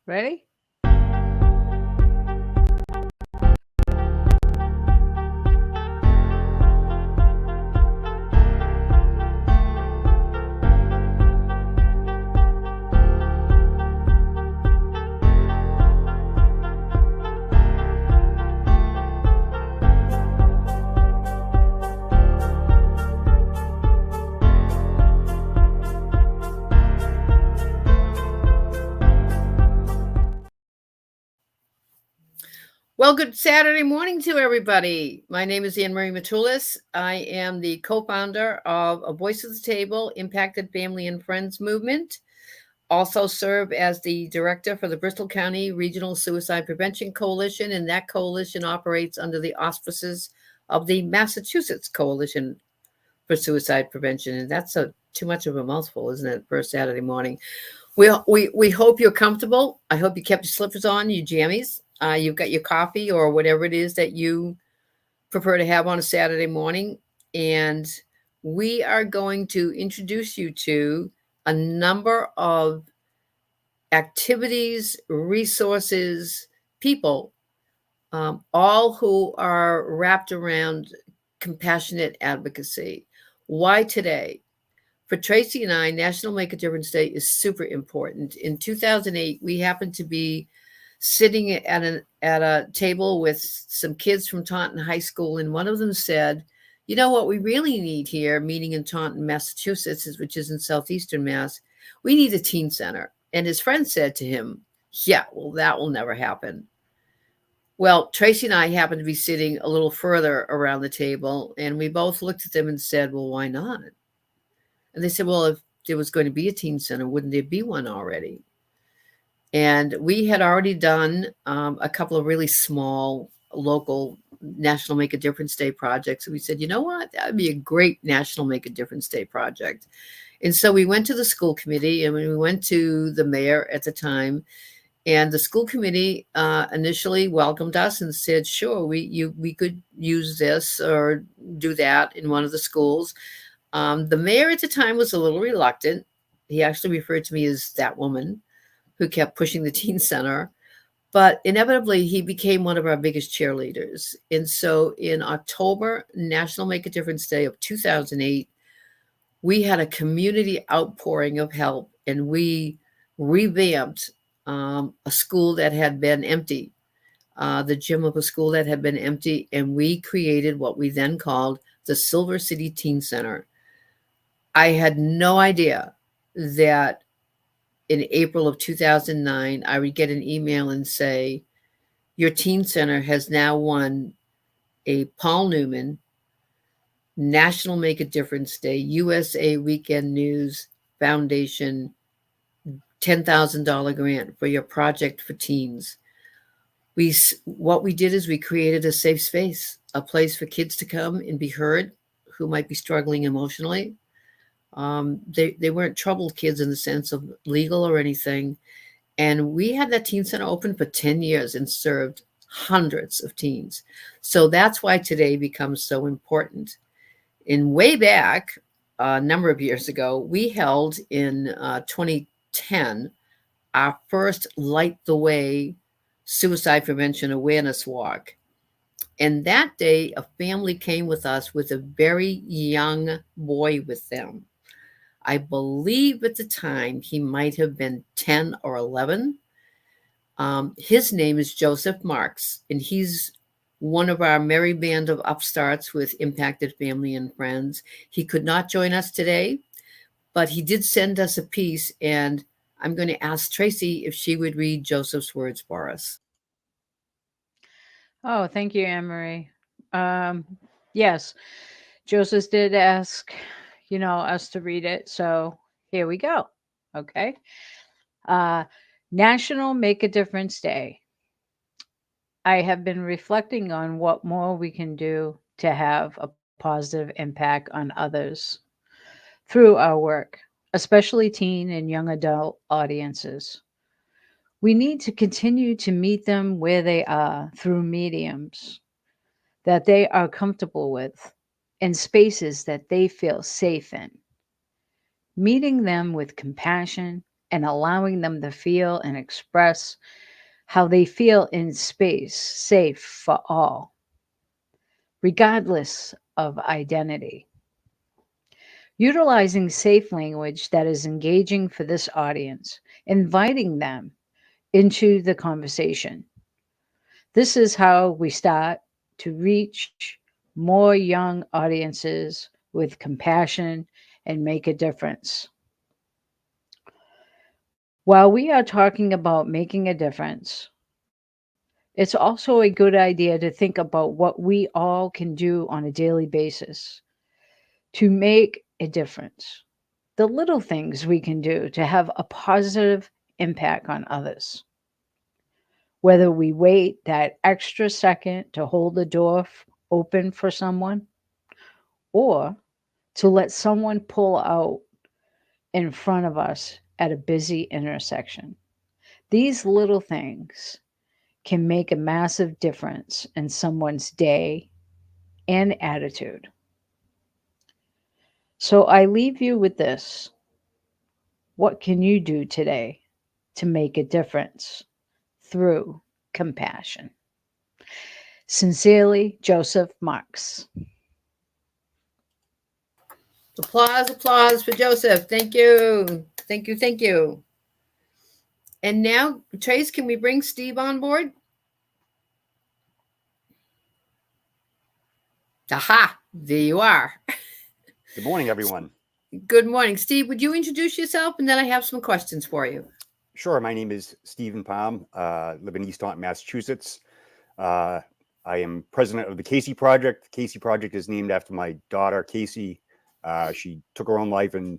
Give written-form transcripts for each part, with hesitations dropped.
Ready? Well, good Saturday morning to everybody. My name is Anne Marie Matulis. I am the co-founder of A Voice at the Table, Impacted Family and Friends Movement. Also serve as the director for the Bristol County Regional Suicide Prevention Coalition, and that coalition operates under the auspices of the Massachusetts Coalition for Suicide Prevention. And that's too much of a mouthful, isn't it, for a Saturday morning? We hope you're comfortable. I hope you kept your slippers on, your jammies. You've got your coffee or whatever it is that you prefer to have on a Saturday morning. And we are going to introduce you to a number of activities, resources, people, all who are wrapped around compassionate advocacy. Why today? For Tracy and I, National Make a Difference Day is super important. In 2008, we happened to be sitting at a table with some kids from Taunton High School, and one of them said, "You know what we really need here, meeting in Taunton, Massachusetts, which is in southeastern Mass, we need a teen center." And his friend said to him, "Yeah, well, that will never happen." Well, Tracy and I happened to be sitting a little further around the table, and we both looked at them and said, "Well, why not?" And they said, "Well, if there was going to be a teen center, wouldn't there be one already?" And we had already done a couple of really small local National Make a Difference Day projects. And we said, you know what? That would be a great National Make a Difference Day project. And so we went to the school committee, and we went to the mayor at the time. And the school committee initially welcomed us and said, sure, we could use this or do that in one of the schools. The mayor at the time was a little reluctant. He actually referred to me as that woman who kept pushing the teen center. But inevitably, he became one of our biggest cheerleaders. And so in October, National Make a Difference Day of 2008, we had a community outpouring of help, and we revamped a school that had been empty, the gym of a school that had been empty, and we created what we then called the Silver City Teen Center. I had no idea that in April of 2009, I would get an email and say, your teen center has now won a Paul Newman National Make a Difference Day, USA Weekend News Foundation $10,000 grant for your project for teens. What we did is we created a safe space, a place for kids to come and be heard who might be struggling emotionally. They weren't troubled kids in the sense of legal or anything. And we had that teen center open for 10 years and served hundreds of teens. So that's why today becomes so important. In way back, a number of years ago, we held in 2010 our first Light the Way suicide prevention awareness walk. And that day, a family came with us with a very young boy with them. I believe at the time he might have been 10 or 11. His name is Joseph Marks, and he's one of our merry band of upstarts with Impacted Family and Friends. He could not join us today, but he did send us a piece, and I'm going to ask Tracy if she would read Joseph's words for us. Oh, thank you, Anne Marie. Yes, Joseph did ask, us to read it. So here we go. Okay. National Make a Difference Day. I have been reflecting on what more we can do to have a positive impact on others through our work, especially teen and young adult audiences. We need to continue to meet them where they are through mediums that they are comfortable with and spaces that they feel safe in. Meeting them with compassion and allowing them to feel and express how they feel in space safe for all, regardless of identity. Utilizing safe language that is engaging for this audience, inviting them into the conversation. This is how we start to reach more young audiences with compassion and make a difference. While we are talking about making a difference, it's also a good idea to think about what we all can do on a daily basis to make a difference. The little things we can do to have a positive impact on others. Whether we wait that extra second to hold the door open for someone or to let someone pull out in front of us at a busy intersection. These little things can make a massive difference in someone's day and attitude. So I leave you with this. What can you do today to make a difference through compassion? Sincerely, Joseph Marks. Applause, applause for Joseph. Thank you. Thank you. Thank you. And now, Trace, can we bring Steve on board? Aha, there you are. Good morning, everyone. Good morning. Steve, would you introduce yourself? And then I have some questions for you. Sure. My name is Stephen Palm. Live in East Taunton, Massachusetts. I am president of the Casey Project. The Casey Project is named after my daughter, Casey. She took her own life in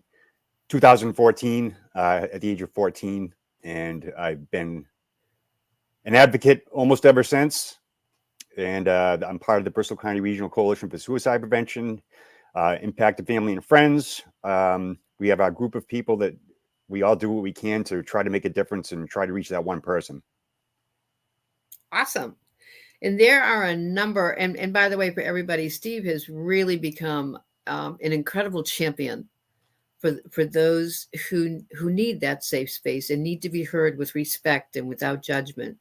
2014 at the age of 14. And I've been an advocate almost ever since. And I'm part of the Bristol County Regional Coalition for Suicide Prevention, Impacted Family and Friends. We have our group of people that we all do what we can to try to make a difference and try to reach that one person. Awesome. And there are a number, and by the way, for everybody, Steve has really become an incredible champion for those who need that safe space and need to be heard with respect and without judgment.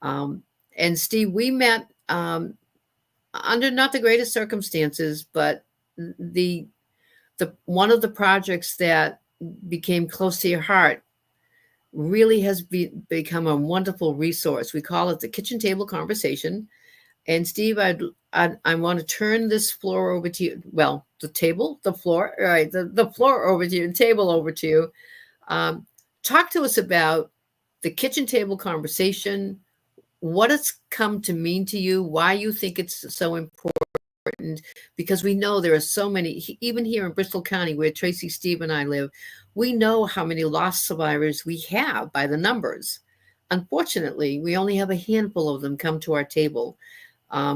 And Steve, we met under not the greatest circumstances, but the one of the projects that became close to your heart really has become a wonderful resource. We call it the kitchen table conversation. And Steve, I want to turn this floor over to you. Well, the floor, all right, the floor over to you, and table over to you. Talk to us about the kitchen table conversation, what it's come to mean to you, why you think it's so important, because we know there are so many, even here in Bristol County, where Tracy, Steve, and I live, we know how many lost survivors we have by the numbers. Unfortunately, we only have a handful of them come to our table.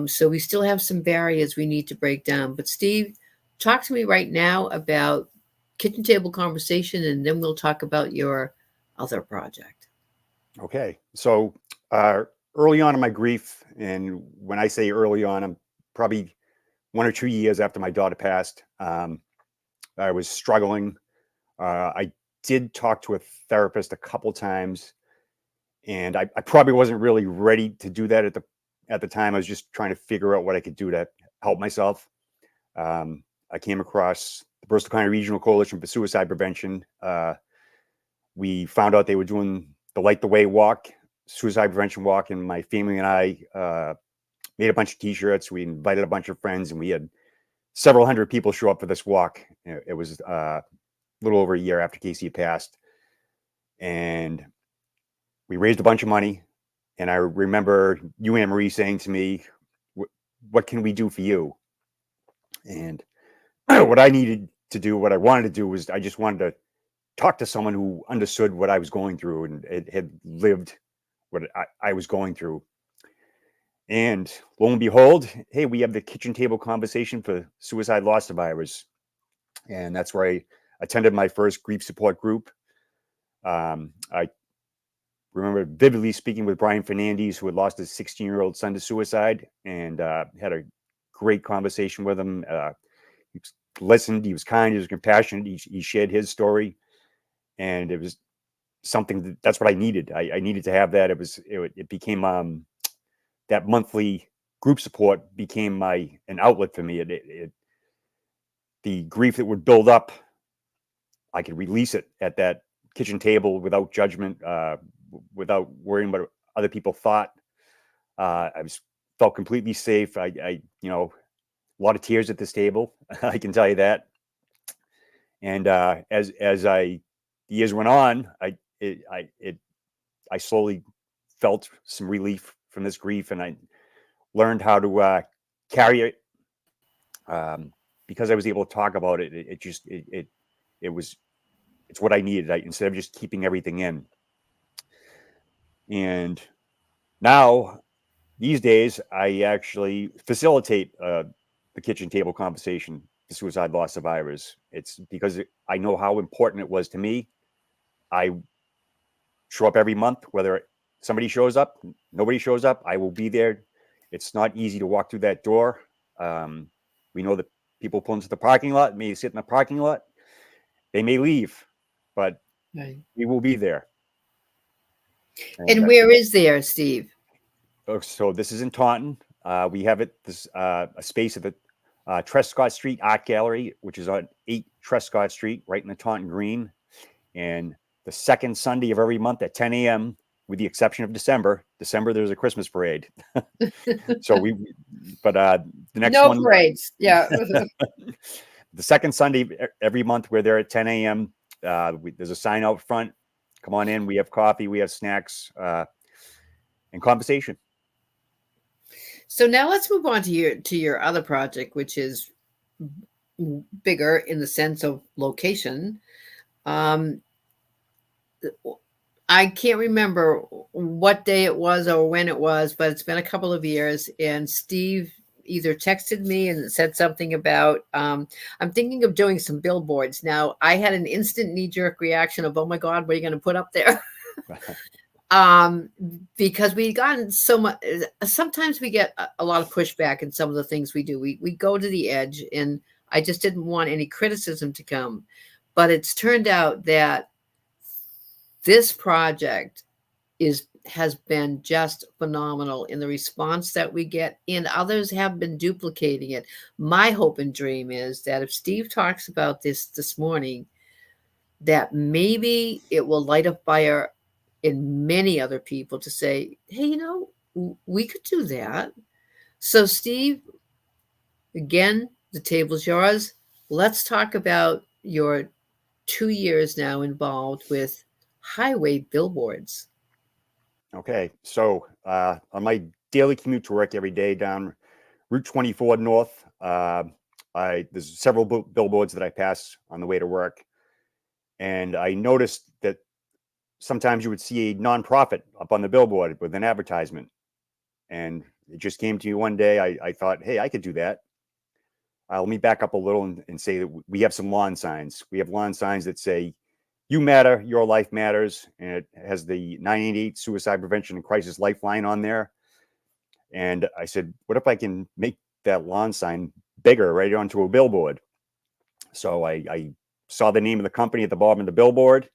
So we still have some barriers we need to break down. But Steve, talk to me right now about kitchen table conversation, and then we'll talk about your other project. Okay. So early on in my grief, and when I say early on, I'm probably 1 or 2 years after my daughter passed, I was struggling. I did talk to a therapist a couple times, and I probably wasn't really ready to do that at the time. I was just trying to figure out what I could do to help myself. I came across the Bristol County Regional Coalition for Suicide Prevention. We found out they were doing the Light the Way walk, suicide prevention walk, and my family and I made a bunch of T-shirts. We invited a bunch of friends, and we had several hundred people show up for this walk. It was a little over a year after Casey had passed, and we raised a bunch of money. And I remember you, Anne Marie, saying to me, "What can we do for you?" And what I needed to do, what I wanted to do, was I just wanted to talk to someone who understood what I was going through and it had lived what I was going through. And lo and behold, hey, we have the kitchen table conversation for suicide loss survivors. And that's where I attended my first grief support group. I remember vividly speaking with Brian Fernandez, who had lost his 16-year-old son to suicide, and had a great conversation with him. He listened, he was kind, he was compassionate, he shared his story. And it was something that's what I needed. I needed to have that. It became that monthly group support became an outlet for me. The grief that would build up, I could release it at that kitchen table without judgment, without worrying about what other people thought. Felt completely safe. A lot of tears at this table. I can tell you that. And as the years went on, I slowly felt some relief from this grief, and I learned how to carry it. Because I was able to talk about it, it's what I needed. Instead of just keeping everything in. And now, these days, I actually facilitate the kitchen table conversation for suicide loss survivors. It's because I know how important it was to me. I show up every month, whether somebody shows up, nobody shows up, I will be there. It's not easy to walk through that door. We know that people pull into the parking lot, may sit in the parking lot, they may leave, but we will be there. And where is there, Steve? So this is in Taunton. We have a space at the Trescott Street Art Gallery, which is on 8 Trescott Street, right in the Taunton Green. And the second Sunday of every month at 10 a.m., with the exception of December, there's a Christmas parade. So the next one. No parades. Yeah. The second Sunday every month, we're there at 10 a.m. There's a sign out front. Come on in. We have coffee, we have snacks, and conversation. So now let's move on to your other project, which is bigger in the sense of location. I can't remember what day it was or when it was, but it's been a couple of years. And Steve either texted me and said something about, I'm thinking of doing some billboards. Now, I had an instant knee-jerk reaction of, oh my God, what are you going to put up there? Because we've gotten so much, sometimes we get a lot of pushback in some of the things we do. We go to the edge, and I just didn't want any criticism to come. But it's turned out that this project has been just phenomenal in the response that we get, and others have been duplicating it. My hope and dream is that if Steve talks about this morning, that maybe it will light a fire in many other people to say, hey, we could do that. So Steve, again, the table's yours. Let's talk about your 2 years now involved with highway billboards. Okay, so on my daily commute to work every day down Route 24 North, there's several billboards that I pass on the way to work, and I noticed that sometimes you would see a nonprofit up on the billboard with an advertisement, and it just came to me one day. I thought, hey, I could do that. Let me back up a little and say that we have some lawn signs. We have lawn signs that say, "You matter, your life matters," and it has the 988 Suicide Prevention and Crisis Lifeline on there. And I said, what if I can make that lawn sign bigger right onto a billboard? So I saw the name of the company at the bottom of the billboard.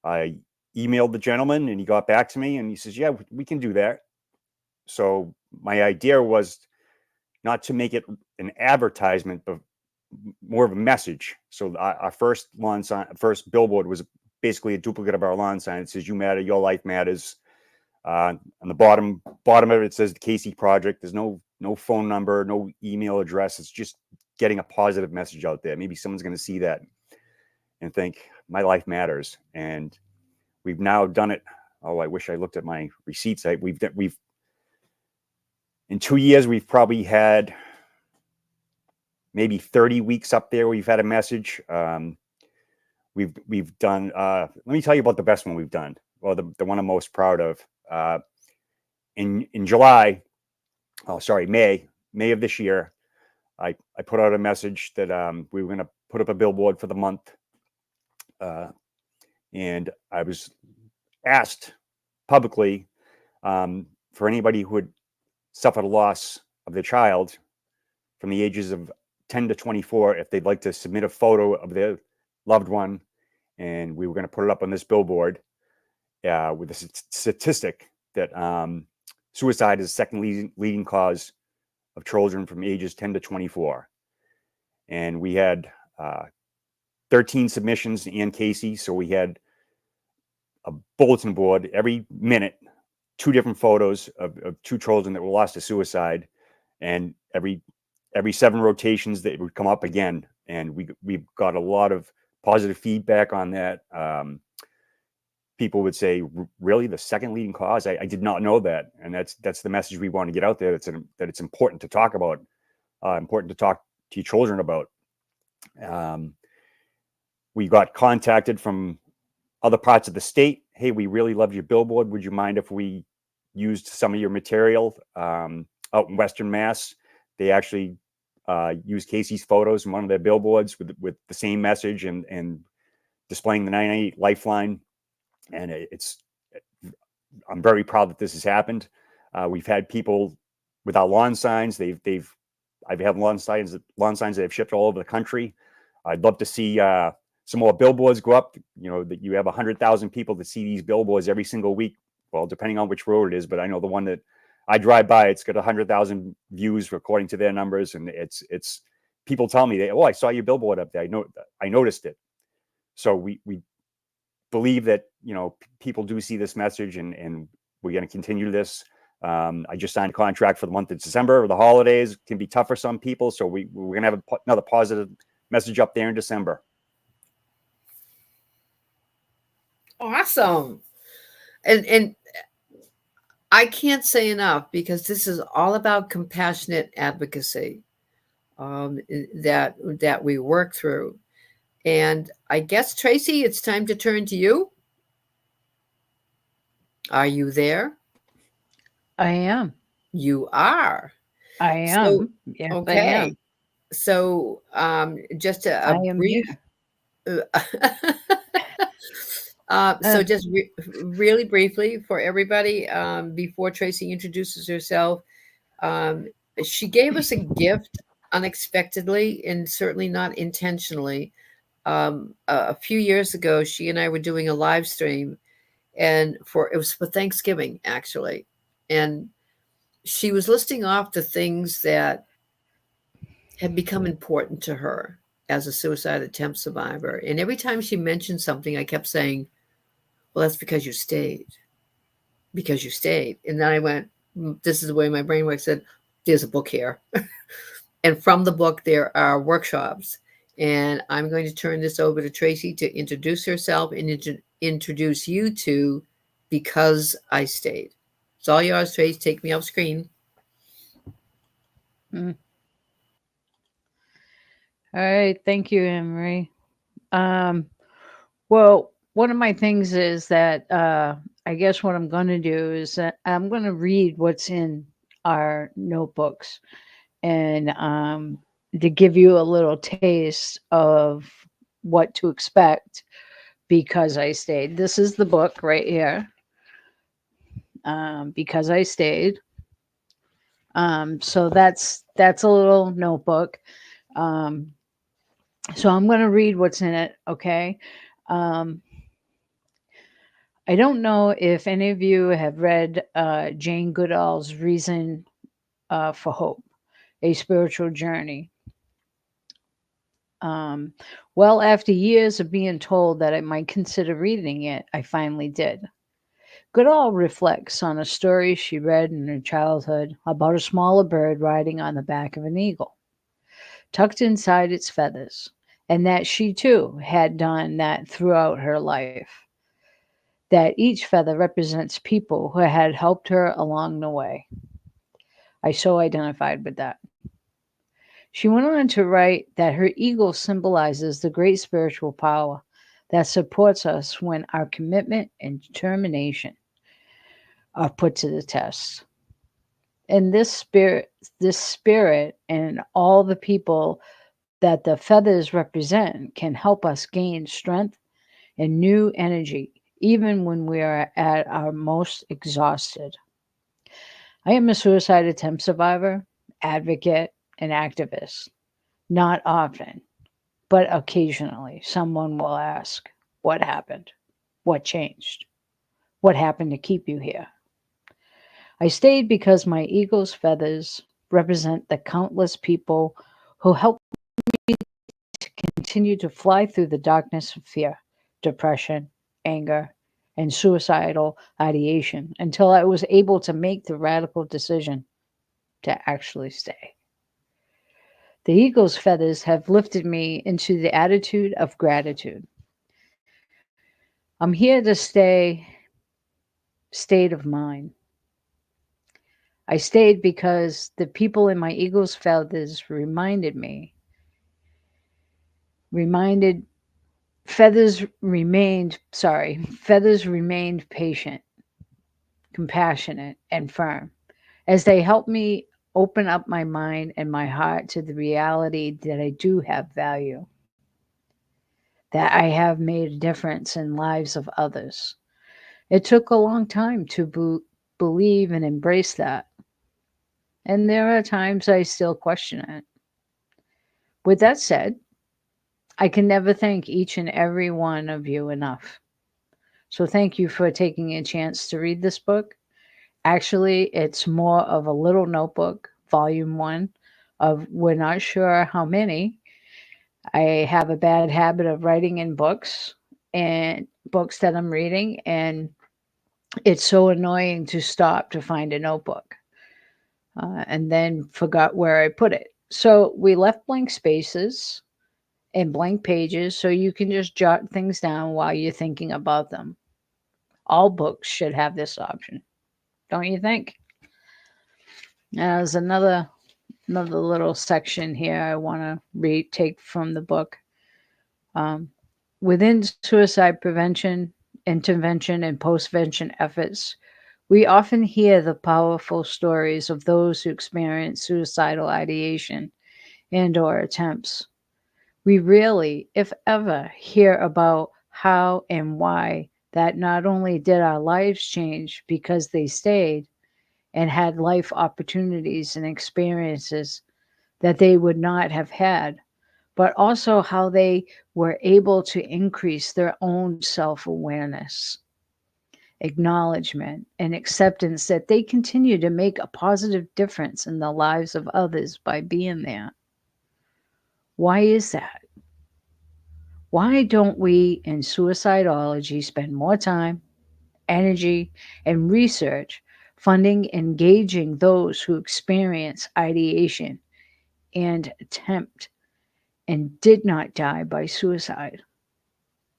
I emailed the gentleman, and he got back to me, and he says, yeah, we can do that. So my idea was not to make it an advertisement, but more of a message. So our first lawn sign, first billboard, was basically a duplicate of our lawn sign. It says, "You matter, your life matters." On the bottom of it, it says the Casey Project. There's no phone number, no email address. It's just getting a positive message out there. Maybe someone's going to see that and think, my life matters. And we've now done it. Oh, I wish I looked at my receipts. We've in 2 years, we've probably had maybe 30 weeks up there where we've had a message. We've done, let me tell you about the best one we've done. Well, the one I'm most proud of. In May of this year, I put out a message that we were going to put up a billboard for the month. And I was asked publicly for anybody who had suffered a loss of their child from the ages of 10 to 24, if they'd like to submit a photo of their loved one, and we were going to put it up on this billboard. with a statistic that suicide is the second leading cause of children from ages 10 to 24. And we had 13 submissions to Ann Casey. So we had a bulletin board every minute, 2 different photos of 2 children that were lost to suicide. And every 7 rotations that would come up again. And we got a lot of positive feedback on that. People would say, really, the second leading cause? I did not know that. And that's the message we want to get out there. That it's important to talk about, important to talk to your children about. We got contacted from other parts of the state. Hey, we really love your billboard. Would you mind if we used some of your material out in Western Mass? They actually used Casey's photos in one of their billboards with the same message and displaying the 998 lifeline. And I'm very proud that this has happened. We've had people with our lawn signs. I've had lawn signs that have shipped all over the country. I'd love to see some more billboards go up. That you have 100,000 people that see these billboards every single week. Well, depending on which road it is, but I know the one that I drive by, it's got 100,000 views according to their numbers, and it's people tell me, I saw your billboard up there. I noticed it. So we believe that people do see this message, and we're going to continue this. I just signed a contract for the month of December. The holidays can be tough for some people, so we're going to have another positive message up there in December. Awesome. And I can't say enough, because this is all about compassionate advocacy that we work through. And I guess, Tracy, it's time to turn to you. Are you there? I am. You are. I am. So, Yes, okay. I am. So just I am brief. So just really briefly for everybody, before Tracy introduces herself, she gave us a gift unexpectedly and certainly not intentionally. A few years ago, she and I were doing a live stream, and it was for Thanksgiving, actually. And she was listing off the things that had become important to her as a suicide attempt survivor. And every time she mentioned something, I kept saying, well, that's because you stayed. Because you stayed. And then I went, this is the way my brain works, said, there's a book here. And from the book, there are workshops. And I'm going to turn this over to Tracy to introduce herself and introduce you to Because I Stayed. It's all yours, Tracy. Take me off screen. All right. Thank you, Anne-Marie. Well, one of my things is that I guess what I'm going to do is that I'm going to read what's in our notebooks, and to give you a little taste of what to expect because I stayed. This is the book right here. Because I stayed. So that's a little notebook. So I'm going to read what's in it. Okay. I don't know if any of you have read Jane Goodall's Reason for Hope, A Spiritual Journey. Well, after years of being told that I might consider reading it, I finally did. Goodall reflects on a story she read in her childhood about a smaller bird riding on the back of an eagle, tucked inside its feathers, and that she too had done that throughout her life. That each feather represents people who had helped her along the way. I so identified with that. She went on to write that her eagle symbolizes the great spiritual power that supports us when our commitment and determination are put to the test. And this spirit and all the people that the feathers represent can help us gain strength and new energy even when we are at our most exhausted. I am a suicide attempt survivor, advocate, and activist. Not often, but occasionally someone will ask, what happened? What changed? what happened to keep you here? I stayed because my eagle's feathers represent the countless people who helped to continue to fly through the darkness of fear, depression, anger, and suicidal ideation until I was able to make the radical decision to actually stay. The eagle's feathers have lifted me into the attitude of gratitude. I'm here to stay state of mind. I stayed because the people in my eagle's feathers reminded feathers remained patient, compassionate, and firm as they helped me open up my mind and my heart to the reality that I do have value, that I have made a difference in lives of others. It took a long time to believe and embrace that. And there are times I still question it. With that said, I can never thank each and every one of you enough. So thank you for taking a chance to read this book. Actually, it's more of a little notebook, volume one, of we're not sure how many. I have a bad habit of writing in books and books that I'm reading, and it's so annoying to stop to find a notebook and then forgot where I put it. So we left blank spaces and blank pages so you can just jot things down while you're thinking about them. All books should have this option, don't you think? Now, there's another little section here I want to take from the book. Within suicide prevention, intervention, and postvention efforts, we often hear the powerful stories of those who experience suicidal ideation and or attempts. We rarely, if ever, hear about how and why that not only did our lives change because they stayed and had life opportunities and experiences that they would not have had, but also how they were able to increase their own self-awareness, acknowledgement, and acceptance that they continue to make a positive difference in the lives of others by being there. Why is that? Why don't we in suicidology spend more time, energy, and research funding engaging those who experience ideation and attempt and did not die by suicide?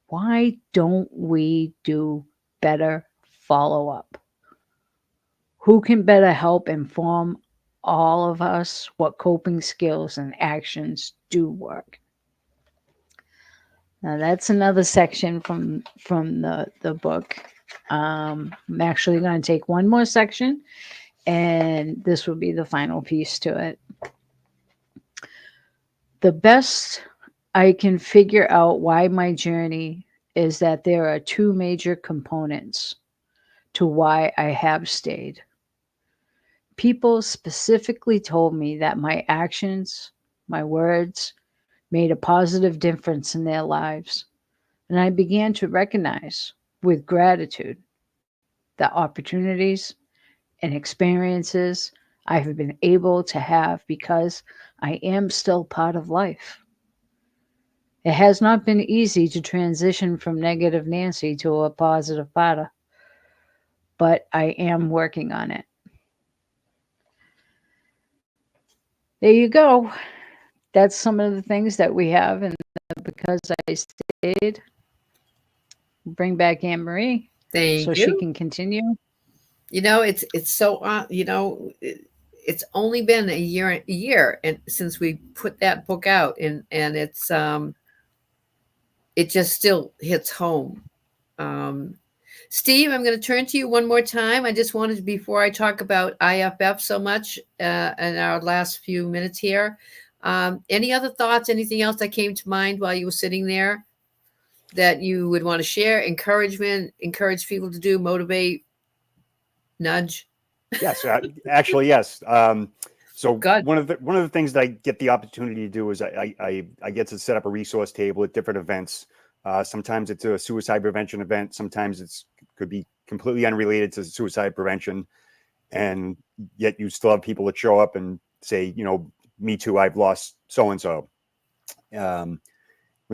Why don't we do better follow up? Who can better help inform all of us what coping skills and actions do work? Now that's another section from the book. I'm actually going to take one more section, and this will be the final piece to it. The best I can figure out why my journey is that there are two major components to why I have stayed. People specifically told me that my actions, my words, made a positive difference in their lives. And I began to recognize with gratitude the opportunities and experiences I have been able to have because I am still part of life. It has not been easy to transition from negative Nancy to a positive Pata, but I am working on it. There you go. That's some of the things that we have, and because I stayed, bring back Anne Marie Thank so you. she can continue. You know, it's so it's only been a year and since we put that book out, and it's it just still hits home. Steve, I'm going to turn to you one more time. I just wanted to, before I talk about IFF so much in our last few minutes here, any other thoughts, anything else that came to mind while you were sitting there that you would want to share? Encouragement, encourage people to do, motivate, nudge? Yes, actually, yes. So Good. one of the things that I get the opportunity to do is I get to set up a resource table at different events. Sometimes it's a suicide prevention event. Sometimes could be completely unrelated to suicide prevention. And yet you still have people that show up and say, me too, I've lost so-and-so. When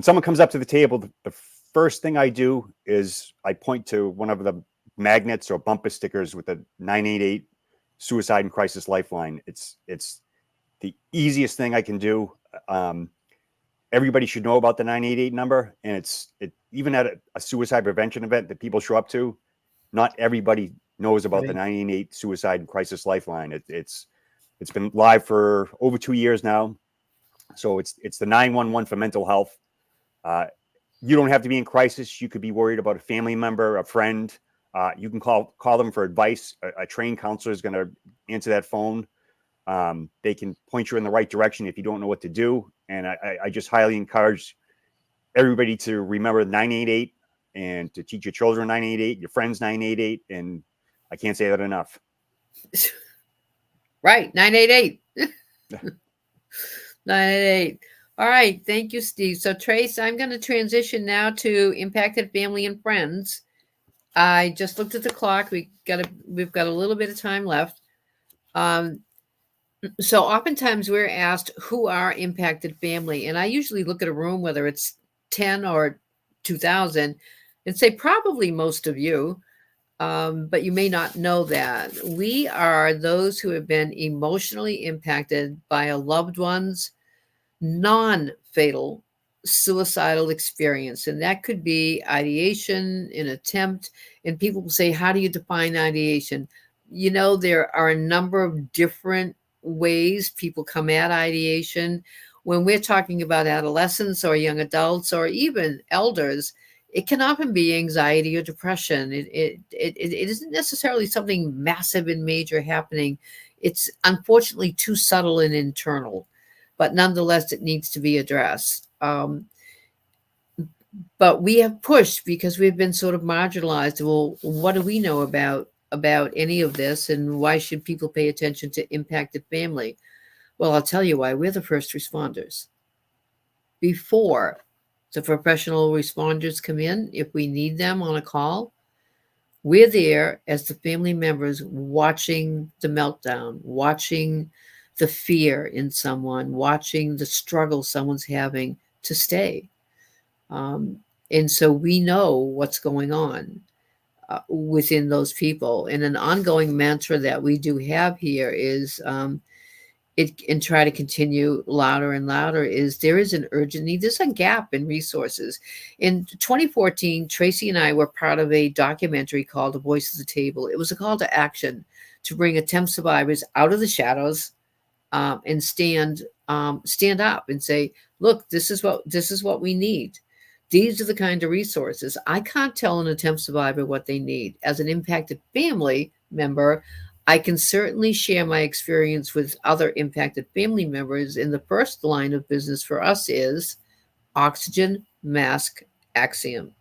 someone comes up to the table, the first thing I do is I point to one of the magnets or bumper stickers with the 988 Suicide and Crisis Lifeline. It's the easiest thing I can do. Everybody should know about the 988 number, and even at a suicide prevention event that people show up to, not everybody knows about the 988 Suicide and Crisis Lifeline. It's been live for over 2 years now, so it's the 911 for mental health. You don't have to be in crisis. You could be worried about a family member, a friend. You can call them for advice. A trained counselor is going to answer that phone. They can point you in the right direction if you don't know what to do. And I just highly encourage everybody to remember 988 and to teach your children 988, your friends 988. And I can't say that enough. Right. 988. 988. All right. Thank you, Steve. So Trace, I'm going to transition now to impacted family and friends. I just looked at the clock. We've got a little bit of time left. So oftentimes we're asked who are impacted family. And I usually look at a room, whether it's 10 or 2000, and say probably most of you, but you may not know that. We are those who have been emotionally impacted by a loved one's non-fatal suicidal experience. And that could be ideation, an attempt. And people will say, how do you define ideation? There are a number of different ways people come at ideation. When we're talking about adolescents or young adults or even elders, it can often be anxiety or depression. It isn't necessarily something massive and major happening. It's unfortunately too subtle and internal, but nonetheless, it needs to be addressed. But we have pushed because we've been sort of marginalized. Well, what do we know about any of this, and why should people pay attention to impacted family? Well, I'll tell you why. We're the first responders. Before the professional responders come in, if we need them on a call, we're there as the family members watching the meltdown, watching the fear in someone, watching the struggle someone's having to stay. And so we know what's going on within those people. And an ongoing mantra that we do have here is and try to continue louder and louder is there is an urgent need. There's a gap in resources. In 2014, Tracy and I were part of a documentary called The Voice of the Table. It was a call to action to bring attempt survivors out of the shadows and stand up and say, look, this is what we need. These are the kind of resources. I can't tell an attempt survivor what they need. As an impacted family member, I can certainly share my experience with other impacted family members. And the first line of business for us is oxygen mask axiom.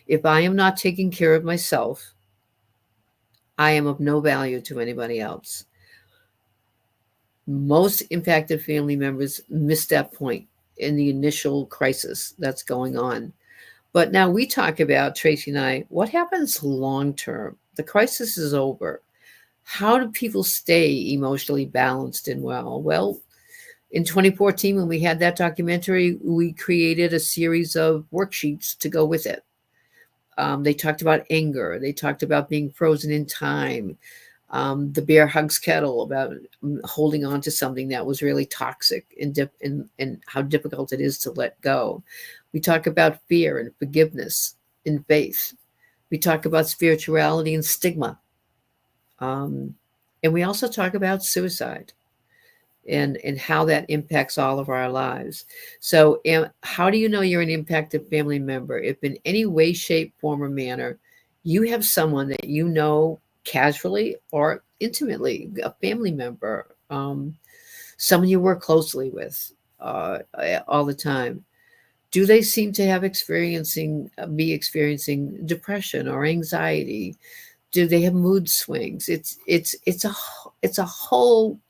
If I am not taking care of myself, I am of no value to anybody else. Most impacted family members miss that point in the initial crisis that's going on. But now we talk about, Tracy and I, what happens long term? The crisis is over. How do people stay emotionally balanced and well? Well, in 2014, when we had that documentary, we created a series of worksheets to go with it. They talked about anger. They talked about being frozen in time. The bear hugs kettle, about holding on to something that was really toxic and how difficult it is to let go. We talk about fear and forgiveness and faith. We talk about spirituality and stigma. And we also talk about suicide and how that impacts all of our lives. So how do you know you're an impacted family member? If in any way, shape, form, or manner, you have someone that you know casually or intimately, a family member, someone you work closely with all the time, do they seem to have be experiencing depression or anxiety? Do they have mood swings? It's a whole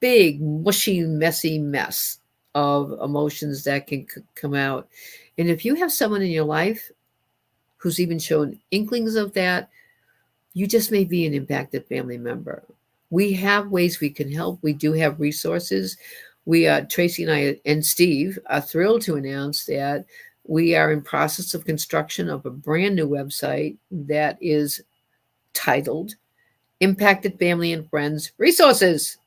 big, mushy, messy mess of emotions that can come out. And if you have someone in your life who's even shown inklings of that, you just may be an impacted family member. We have ways we can help. We do have resources. Tracy and I and Steve are thrilled to announce that we are in process of construction of a brand new website that is titled Impacted Family and Friends Resources,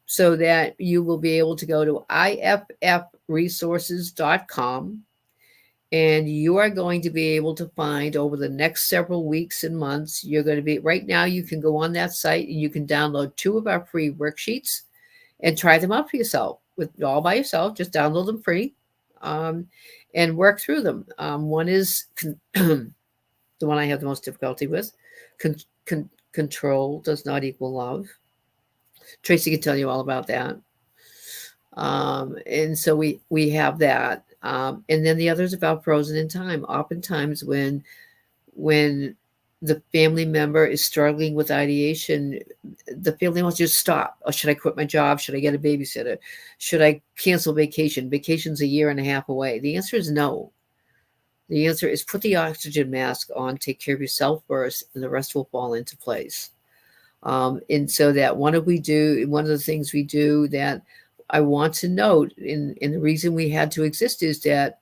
so that you will be able to go to iffresources.com, and you are going to be able to find over the next several weeks and months, you're going to be, right now you can go on that site and you can download 2 of our free worksheets and try them out for yourself, with all by yourself. Just download them free, um, and work through them. One is the one I have the most difficulty with. Control does not equal love. Tracy can tell you all about that. And so we have that. And then the other is about frozen in time. Oftentimes when the family member is struggling with ideation, the family wants you to stop. Or should I quit my job? Should I get a babysitter? Should I cancel vacation? Vacation's a year and a half away. The answer is no. The answer is put the oxygen mask on, take care of yourself first, and the rest will fall into place. And so that one of the things we do that I want to note, and the reason we had to exist, is that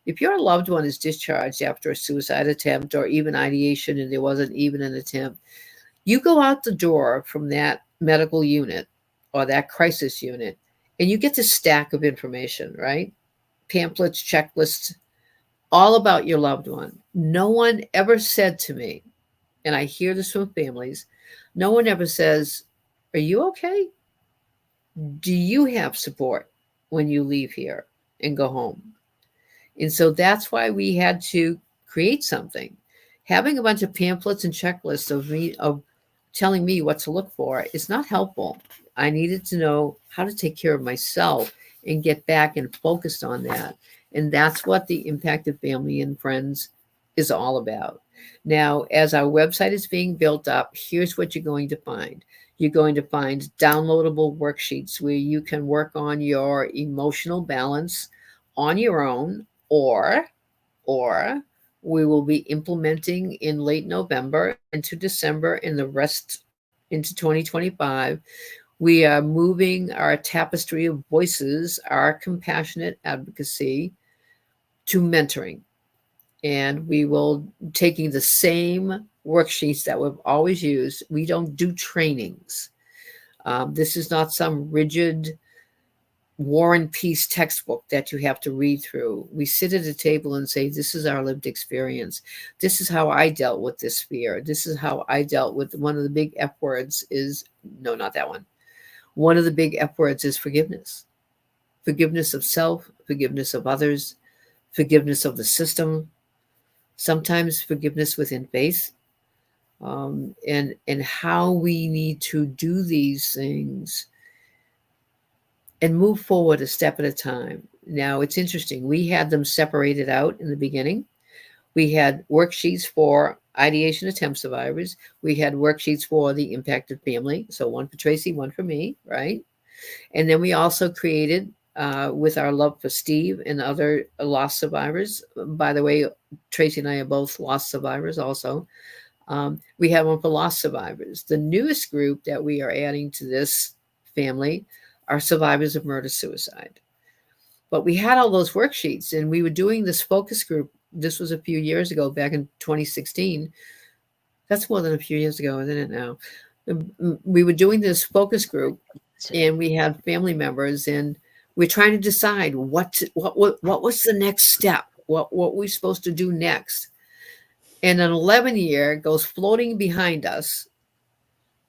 if your loved one is discharged after a suicide attempt or even ideation and there wasn't even an attempt, you go out the door from that medical unit or that crisis unit and you get this stack of information, right? Pamphlets, checklists, all about your loved one. No one ever said to me, and I hear this from families, no one ever says, "Are you okay? Do you have support when you leave here and go home?" And so that's why we had to create something. Having a bunch of pamphlets and checklists of telling me what to look for is not helpful. I needed to know how to take care of myself and get back and focused on that. And that's what the Impacted Family and Friends is all about. Now, as our website is being built up, here's what you're going to find. You're going to find downloadable worksheets where you can work on your emotional balance on your own, or we will be implementing in late November into December and the rest into 2025. We are moving our tapestry of voices, our compassionate advocacy, to mentoring. And we will taking the same worksheets that we've always used. We don't do trainings. This is not some rigid War and Peace textbook that you have to read through. We sit at a table and say, this is our lived experience. This is how I dealt with this fear. This is how I dealt with one of the big F words is, no, not that one. One of the big F words is forgiveness. Forgiveness of self, forgiveness of others, forgiveness of the system, sometimes forgiveness within faith, and how we need to do these things and move forward a step at a time. Now, it's interesting. We had them separated out in the beginning. We had worksheets for ideation attempt survivors. We had worksheets for the impacted family. So one for Tracy, one for me, right? And then we also created, with our love for Steve and other lost survivors. By the way, Tracy and I are both lost survivors also. We have one for lost survivors. The newest group that we are adding to this family are survivors of murder-suicide. But we had all those worksheets, and we were doing this focus group. This was a few years ago, back in 2016. That's more than a few years ago, isn't it now? We were doing this focus group, and we had family members, and we're trying to decide what was the next step, what we're supposed to do next. And an 11-year goes floating behind us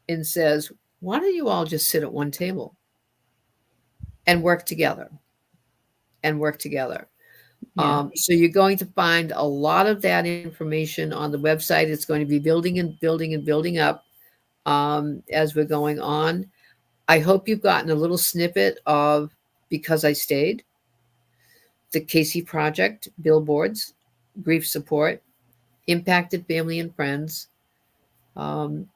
and says, why don't you all just sit at one table and work together? Yeah. So you're going to find a lot of that information on the website. It's going to be building and building and building up as we're going on. I hope you've gotten a little snippet of Because I Stayed, the Casey Project, Billboards, Grief Support, Impacted Family and Friends. And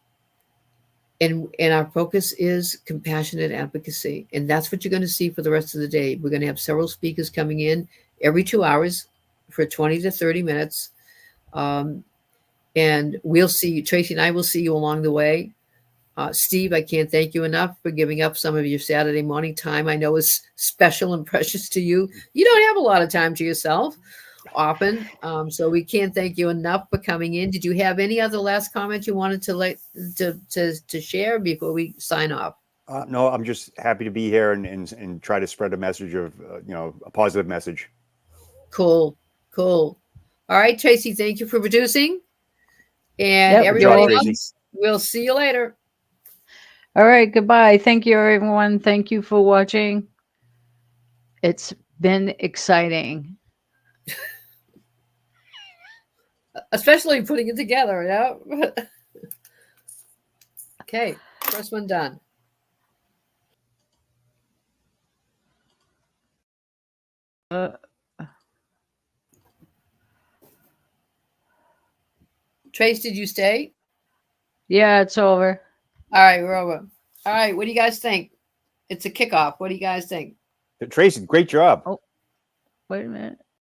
our focus is compassionate advocacy. And that's what you're going to see for the rest of the day. We're going to have several speakers coming in every 2 hours for 20 to 30 minutes. And we'll see you, Tracy and I will see you along the way. Steve, I can't thank you enough for giving up some of your Saturday morning time. I know is special and precious to you. You don't have a lot of time to yourself often. So we can't thank you enough for coming in. Did you have any other last comments you wanted to share before we sign off? No, I'm just happy to be here and try to spread a message of, a positive message. Cool. All right, Tracy, thank you for producing. And Yep, everybody Good job, Tracy. else, we'll see you later. All right, goodbye. Thank you, everyone. Thank you for watching. It's been exciting. Especially putting it together, yeah. Okay, first one done. Trace, did you stay? Yeah, it's over. All right, we're over. All right, what do you guys think? It's a kickoff. What do you guys think? Tracy, great job. Oh, wait a minute.